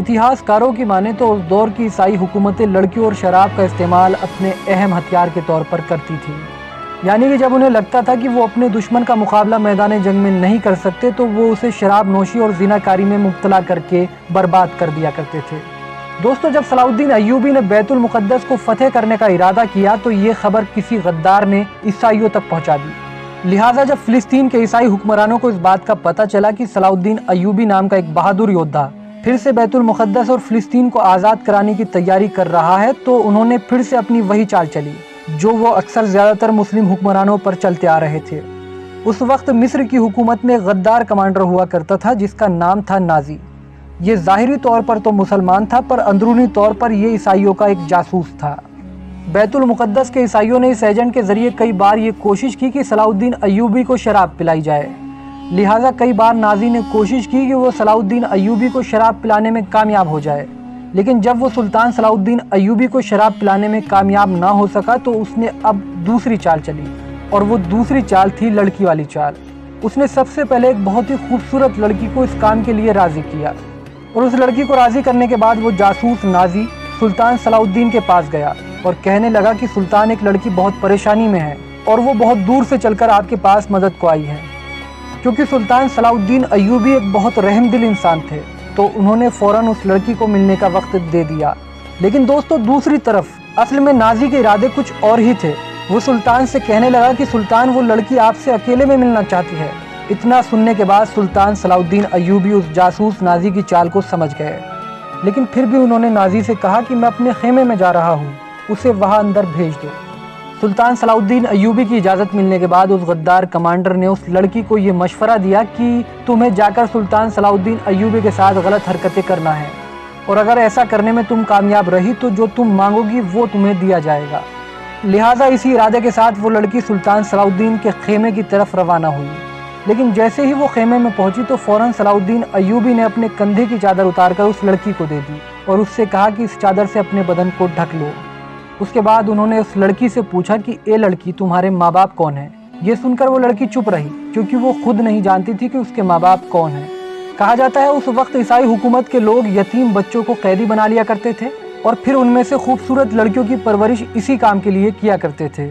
اتہاس کاروں کی مانیں تو اس دور کی عیسائی حکومتیں لڑکیوں اور شراب کا استعمال اپنے اہم ہتھیار کے طور پر کرتی تھیں، یعنی کہ جب انہیں لگتا تھا کہ وہ اپنے دشمن کا مقابلہ میدان جنگ میں نہیں کر سکتے تو وہ اسے شراب نوشی اور زنا کاری میں مبتلا کر کے برباد کر دیا کرتے تھے۔ دوستو، جب صلاح الدین ایوبی نے بیت المقدس کو فتح کرنے کا ارادہ کیا تو یہ خبر کسی غدار نے عیسائیوں تک پہنچا دی۔ لہٰذا جب فلسطین کے عیسائی حکمرانوں کو اس بات کا پتہ چلا کہ صلاح الدین ایوبی نام کا ایک بہادر یودھا پھر سے بیت المقدس اور فلسطین کو آزاد کرانے کی تیاری کر رہا ہے تو انہوں نے پھر سے اپنی وہی چال چلی جو وہ اکثر زیادہ تر مسلم حکمرانوں پر چلتے آ رہے تھے۔ اس وقت مصر کی حکومت میں غدار کمانڈر ہوا کرتا تھا جس کا نام تھا نازی۔ یہ ظاہری طور پر تو مسلمان تھا پر اندرونی طور پر یہ عیسائیوں کا ایک جاسوس تھا۔ بیت المقدس کے عیسائیوں نے اس ایجنٹ کے ذریعے کئی بار یہ کوشش کی کہ صلاح الدین ایوبی کو شراب پلائی جائے، لہٰذا کئی بار نازی نے کوشش کی کہ وہ صلاح الدین ایوبی کو شراب پلانے میں کامیاب ہو جائے، لیکن جب وہ سلطان صلاح الدین ایوبی کو شراب پلانے میں کامیاب نہ ہو سکا تو اس نے اب دوسری چال چلی، اور وہ دوسری چال تھی لڑکی والی چال۔ اس نے سب سے پہلے ایک بہت ہی خوبصورت لڑکی کو اس کام کے لیے راضی کیا، اور اس لڑکی کو راضی کرنے کے بعد وہ جاسوس نازی سلطان صلاح الدین کے پاس گیا اور کہنے لگا کہ سلطان ایک لڑکی بہت پریشانی میں ہے اور وہ بہت دور سے چل کر آپ کے پاس مدد کو آئی ہے۔ کیونکہ سلطان صلاح الدین ایوبی ایک بہت رحم دل انسان تھے تو انہوں نے فوراً اس لڑکی کو ملنے کا وقت دے دیا۔ لیکن دوستو، دوسری طرف اصل میں نازی کے ارادے کچھ اور ہی تھے۔ وہ سلطان سے کہنے لگا کہ سلطان وہ لڑکی آپ سے اکیلے میں ملنا چاہتی ہے۔ اتنا سننے کے بعد سلطان صلاح الدین ایوبی اس جاسوس نازی کی چال کو سمجھ گئے، لیکن پھر بھی انہوں نے نازی سے کہا کہ میں اپنے خیمے میں جا رہا ہوں، اسے وہاں اندر بھیج دو۔ سلطان صلاح الدین ایوبی کی اجازت ملنے کے بعد اس غدار کمانڈر نے اس لڑکی کو یہ مشورہ دیا کہ تمہیں جا کر سلطان صلاح الدین ایوبی کے ساتھ غلط حرکتیں کرنا ہے، اور اگر ایسا کرنے میں تم کامیاب رہی تو جو تم مانگو گی وہ تمہیں دیا جائے گا۔ لہٰذا اسی ارادے کے ساتھ وہ لڑکی سلطان صلاح الدین کے خیمے کی طرف روانہ ہوئی، لیکن جیسے ہی وہ خیمے میں پہنچی تو فوراً صلاح الدین ایوبی نے اپنے کندھے کی چادر اتار کر اس لڑکی کو دے دی اور اس سے کہا کہ اس چادر سے اپنے بدن کو ڈھک لو۔ اس کے بعد انہوں نے اس لڑکی سے پوچھا کہ اے لڑکی، تمہارے ماں باپ کون ہیں؟ یہ سن کر وہ لڑکی چپ رہی کیونکہ وہ خود نہیں جانتی تھی کہ اس کے ماں باپ کون ہیں۔ کہا جاتا ہے اس وقت عیسائی حکومت کے لوگ یتیم بچوں کو قیدی بنا لیا کرتے تھے اور پھر ان میں سے خوبصورت لڑکیوں کی پرورش اسی کام کے لیے کیا کرتے تھے۔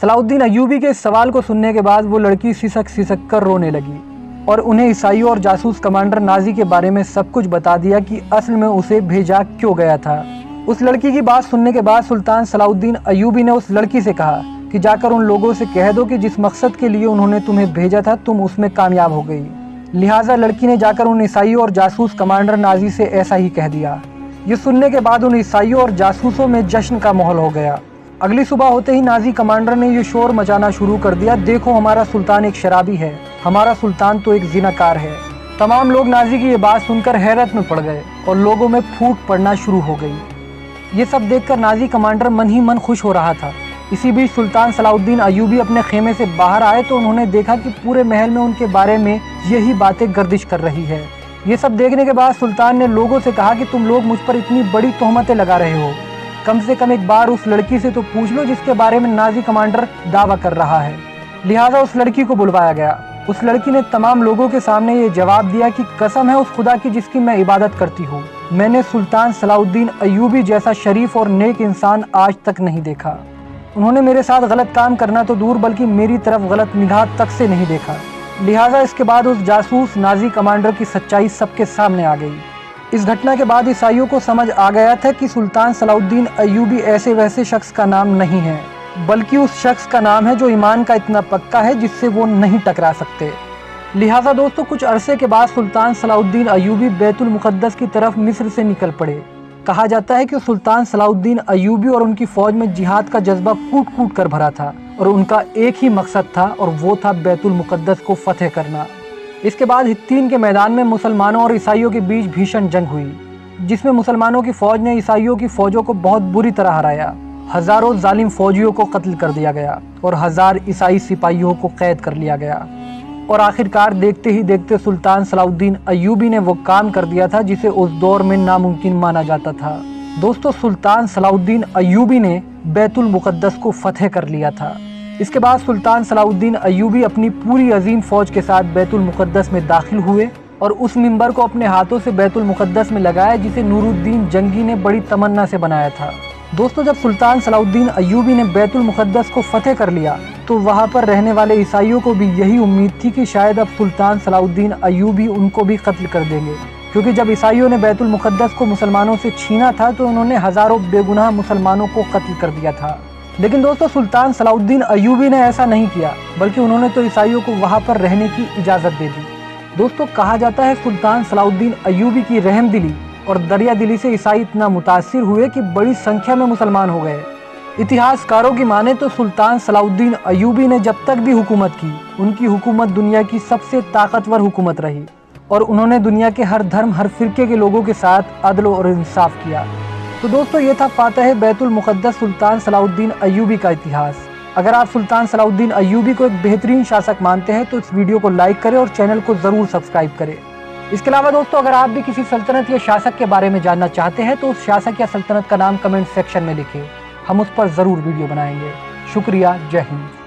صلاح الدین ایوبی کے اس سوال کو سننے کے بعد وہ لڑکی سسک سسک کر رونے لگی اور انہیں عیسائیوں اور جاسوس کمانڈر نازی کے بارے میں سب کچھ بتا دیا کہ اصل میں اسے بھیجا کیوں گیا تھا۔ اس لڑکی کی بات سننے کے بعد سلطان صلاح الدین ایوبی نے اس لڑکی سے کہا کہ جا کر ان لوگوں سے کہہ دو کہ جس مقصد کے لیے انہوں نے تمہیں بھیجا تھا تم اس میں کامیاب ہو گئی۔ لہٰذا لڑکی نے جا کر ان عیسائیوں اور جاسوس کمانڈر نازی سے ایسا ہی کہہ دیا۔ یہ سننے کے بعد ان عیسائیوں اور جاسوسوں میں جشن کا ماحول ہو گیا۔ اگلی صبح ہوتے ہی نازی کمانڈر نے یہ شور مچانا شروع کر دیا، دیکھو ہمارا سلطان ایک شرابی ہے، ہمارا سلطان تو ایک زناکار ہے۔ تمام لوگ نازی کی یہ بات سن کر حیرت میں پڑ گئے اور لوگوں میں پھوٹ پڑنا شروع ہو گئی۔ یہ سب دیکھ کر نازی کمانڈر من ہی من خوش ہو رہا تھا۔ اسی بیچ سلطان صلاح الدین ایوبی اپنے خیمے سے باہر آئے تو انہوں نے دیکھا کہ پورے محل میں ان کے بارے میں یہی باتیں گردش کر رہی ہے۔ یہ سب دیکھنے کے بعد سلطان نے لوگوں سے کہا کہ تم لوگ مجھ پر اتنی بڑی تہمتیں لگا رہے ہو، کم سے کم ایک بار اس لڑکی سے تو پوچھ لو جس کے بارے میں نازی کمانڈر دعویٰ کر رہا ہے۔ لہٰذا اس لڑکی کو بلوایا گیا۔ اس لڑکی نے تمام لوگوں کے سامنے یہ جواب دیا کہ قسم ہے اس خدا کی جس کی میں عبادت کرتی ہوں، میں نے سلطان صلاح الدین ایوبی جیسا شریف اور نیک انسان آج تک نہیں دیکھا۔ انہوں نے میرے ساتھ غلط کام کرنا تو دور بلکہ میری طرف غلط نگاہ تک سے نہیں دیکھا۔ لہٰذا اس کے بعد اس جاسوس نازی کمانڈر کی سچائی سب کے سامنے آ گئی۔ اس گھٹنا کے بعد عیسائیوں کو سمجھ آ گیا تھا کہ سلطان صلاح الدین ایوبی ایسے ویسے شخص کا نام نہیں ہے، بلکہ اس شخص کا نام ہے جو ایمان کا اتنا پکا ہے جس سے وہ نہیں ٹکرا سکتے۔ لہٰذا دوستو، کچھ عرصے کے بعد سلطان صلاح الدین ایوبی بیت المقدس کی طرف مصر سے نکل پڑے۔ کہا جاتا ہے کہ سلطان صلاح الدین ایوبی اور ان کی فوج میں جہاد کا جذبہ کوٹ کوٹ کر بھرا تھا اور ان کا ایک ہی مقصد تھا اور وہ تھا بیت المقدس کو فتح کرنا۔ اس کے بعد ہتین کے میدان میں مسلمانوں اور عیسائیوں کے بیچ بھیشن جنگ ہوئی، جس میں مسلمانوں کی فوج نے عیسائیوں کی فوجوں کو بہت بری طرح ہرایا۔ ہزاروں ظالم فوجیوں کو قتل کر دیا گیا اور ہزار عیسائی سپاہیوں کو قید کر لیا گیا، اور آخرکار دیکھتے ہی دیکھتے سلطان صلاح الدین ایوبی نے وہ کام کر دیا تھا جسے اس دور میں ناممکن مانا جاتا تھا۔ دوستو، سلطان صلاح الدین ایوبی نے بیت المقدس کو فتح کر لیا تھا۔ اس کے بعد سلطان صلاح الدین ایوبی اپنی پوری عظیم فوج کے ساتھ بیت المقدس میں داخل ہوئے اور اس منبر کو اپنے ہاتھوں سے بیت المقدس میں لگایا جسے نور الدین جنگی نے بڑی تمنا سے بنایا تھا۔ دوستو جب سلطان صلاح الدین ایوبی نے بیت المقدس کو فتح کر لیا تو وہاں پر رہنے والے عیسائیوں کو بھی یہی امید تھی کہ شاید اب سلطان صلاح الدین ایوبی ان کو بھی قتل کر دیں گے، کیونکہ جب عیسائیوں نے بیت المقدس کو مسلمانوں سے چھینا تھا تو انہوں نے ہزاروں بے گناہ مسلمانوں کو قتل کر دیا تھا۔ لیکن دوستو سلطان صلاح الدین ایوبی نے ایسا نہیں کیا، بلکہ انہوں نے تو عیسائیوں کو وہاں پر رہنے کی اجازت دے دی۔ دوستو کہا جاتا ہے سلطان صلاح الدین ایوبی کی رحم دلی اور دریا دلی سے عیسائی اتنا متاثر ہوئے کہ بڑی سنکھیا میں مسلمان ہو گئے۔ اتہاس کاروں کی مانے تو سلطان صلاح الدین ایوبی نے جب تک بھی حکومت کی، ان کی حکومت دنیا کی سب سے طاقتور حکومت رہی، اور انہوں نے دنیا کے ہر دھرم ہر فرقے کے لوگوں کے ساتھ عدل اور انصاف کیا۔ تو دوستو یہ تھا فاتح بیت المقدس سلطان صلاح الدین ایوبی کا اتہاس۔ اگر آپ سلطان صلاح الدین ایوبی کو ایک بہترین شاسک مانتے ہیں تو اس ویڈیو کو لائک کریں اور چینل کو ضرور سبسکرائب کریں۔ اس کے علاوہ دوستو اگر آپ بھی کسی سلطنت یا شاسک کے بارے میں جاننا چاہتے ہیں تو اس شاسک یا سلطنت کا نام کمنٹ سیکشن میں لکھیں، ہم اس پر ضرور ویڈیو بنائیں گے۔ شکریہ، جے ہند۔